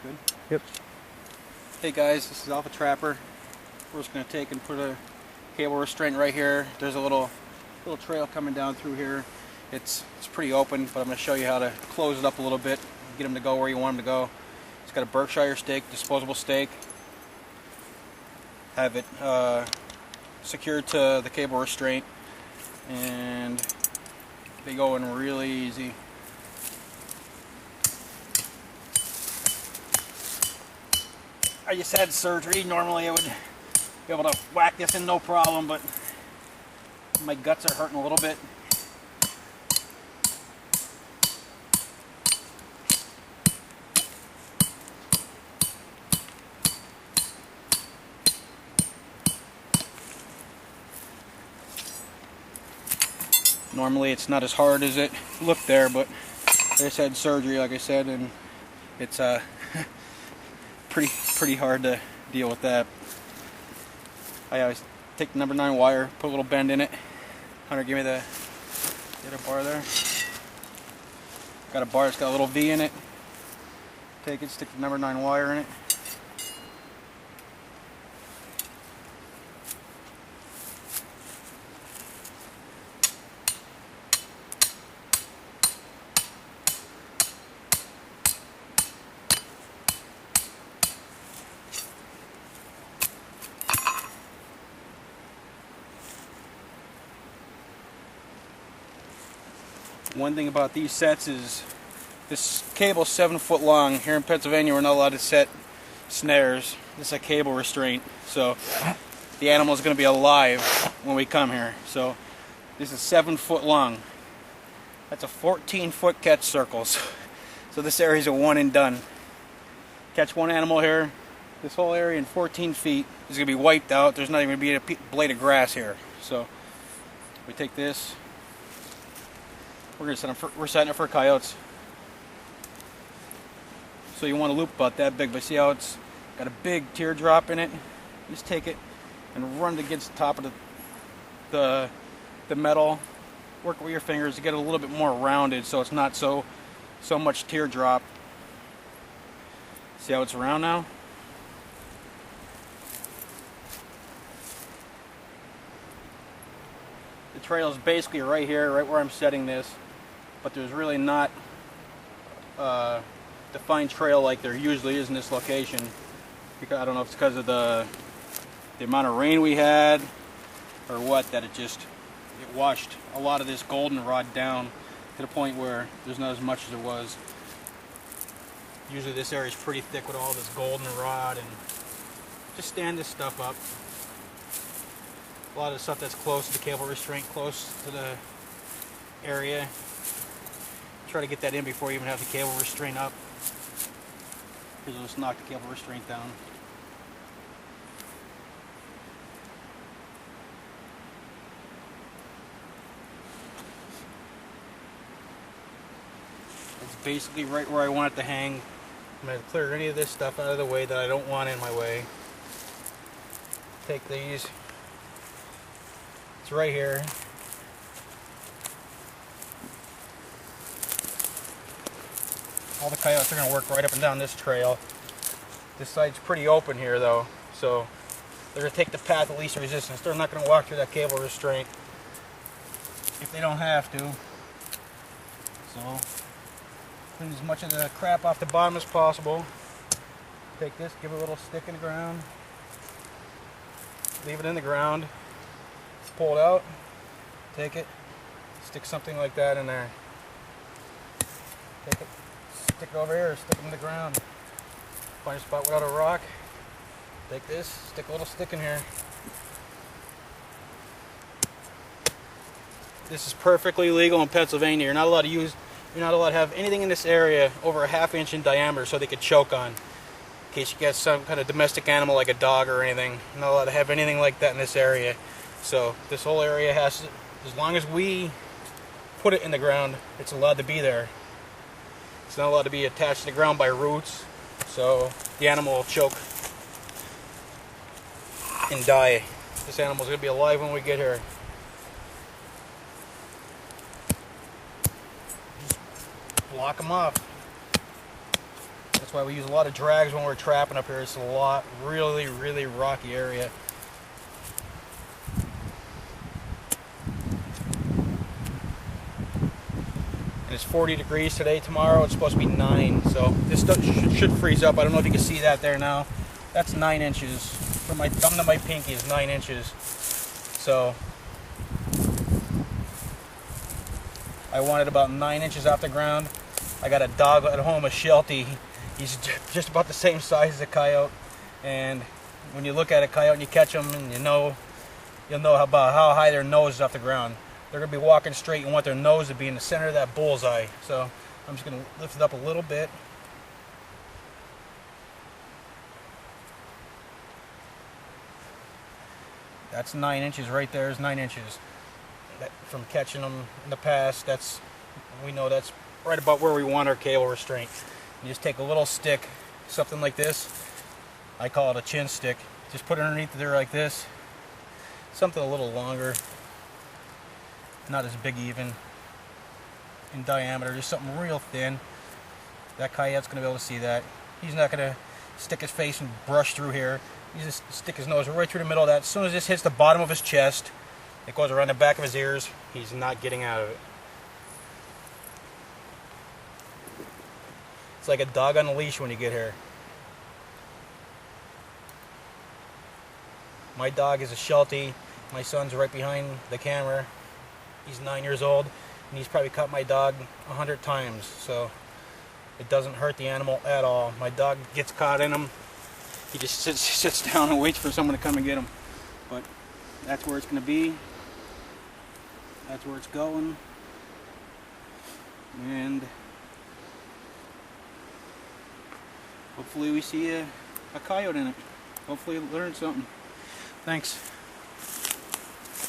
Good? Yep. Hey guys, this is Alpha Trapper. We're just going to take and put a cable restraint right here. There's a little trail coming down through here. It's pretty open, but I'm going to show you how to close it up a little bit, get them to go where you want them to go. It's got a Berkshire stake, disposable stake. Have it secured to the cable restraint, and they go in really easy. I just had surgery. Normally I would be able to whack this in no problem, but my guts are hurting a little bit. Normally it's not as hard as it looked there, but I just had surgery, like I said, and it's pretty hard to deal with that. I always take the number 9 wire, put a little bend in it. Hunter, give me the other bar there. Got a bar that's got a little V in it. Take it, stick the number 9 wire in it. One thing about these sets is this cable's 7 foot long. Here in Pennsylvania we're not allowed to set snares. This is a cable restraint, so the animal is going to be alive when we come here. So this is 7 foot long. That's a 14-foot catch circle. So this area is a one and done. Catch one animal here, this whole area in 14 feet is going to be wiped out. There's not even going to be a blade of grass here. So we take this. We're setting it for coyotes. So you want a loop about that big, but see how it's got a big teardrop in it? Just take it and run it against the top of the metal. Work with your fingers to get it a little bit more rounded, so it's not so much teardrop. See how it's around now? The trail is basically right here, right where I'm setting this. But there's really not a defined trail like there usually is in this location. Because I don't know if it's because of the amount of rain we had or what, that it washed a lot of this goldenrod down to the point where there's not as much as it was. Usually this area is pretty thick with all this goldenrod, and just stand this stuff up. A lot of the stuff that's close to the cable restraint, close to the area. Try to get that in before you even have the cable restraint up, because it'll just knock the cable restraint down. It's basically right where I want it to hang. I'm going to clear any of this stuff out of the way that I don't want in my way. Take these. It's right here. All the coyotes are going to work right up and down this trail. This side's pretty open here though, so they're going to take the path of least resistance. They're not going to walk through that cable restraint if they don't have to. So clean as much of the crap off the bottom as possible. Take this, give it a little stick in the ground. Leave it in the ground. Pull it out. Take it. Stick something like that in there. Take it. Stick it over here, stick it in the ground. Find a spot without a rock. Take this, stick a little stick in here. This is perfectly legal in Pennsylvania. You're not allowed to have anything in this area over a ½ inch in diameter so they could choke on. In case you get some kind of domestic animal like a dog or anything. You're not allowed to have anything like that in this area. So this whole area has to, as long as we put it in the ground, it's allowed to be there. It's not allowed to be attached to the ground by roots, so the animal will choke and die. This animal's going to be alive when we get here. Just block them off. That's That's why we use a lot of drags when we're trapping up here. It's a lot, really, really rocky area. And it's 40 degrees today. Tomorrow it's supposed to be 9. So this stuff should freeze up. I don't know if you can see that there now. That's 9 inches. From my thumb to my pinky is 9 inches. So I wanted about 9 inches off the ground. I got a dog at home, a Sheltie. He's just about the same size as a coyote. And when you look at a coyote and you catch them, and you'll know about how high their nose is off the ground. They're going to be walking straight. You want their nose to be in the center of that bullseye. So I'm just going to lift it up a little bit. That's 9 inches right there. Is 9 inches. That, from catching them in the past, we know that's right about where we want our cable restraint. You just take a little stick, something like this. I call it a chin stick. Just put it underneath there like this. Something a little longer. Not as big even in diameter, just something real thin. That coyote's going to be able to see that. He's not going to stick his face and brush through here. He's just stick his nose right through the middle of that. As soon as this hits the bottom of his chest, it goes around the back of his ears. He's not getting out of it. It's like a dog on a leash when you get here. My dog is a Sheltie. My son's right behind the camera. He's 9 years old, and he's probably cut my dog 100 times, so it doesn't hurt the animal at all. My dog gets caught in him. He just sits down and waits for someone to come and get him. But that's where it's going to be. That's where it's going. And hopefully we see a coyote in it. Hopefully learn something. Thanks.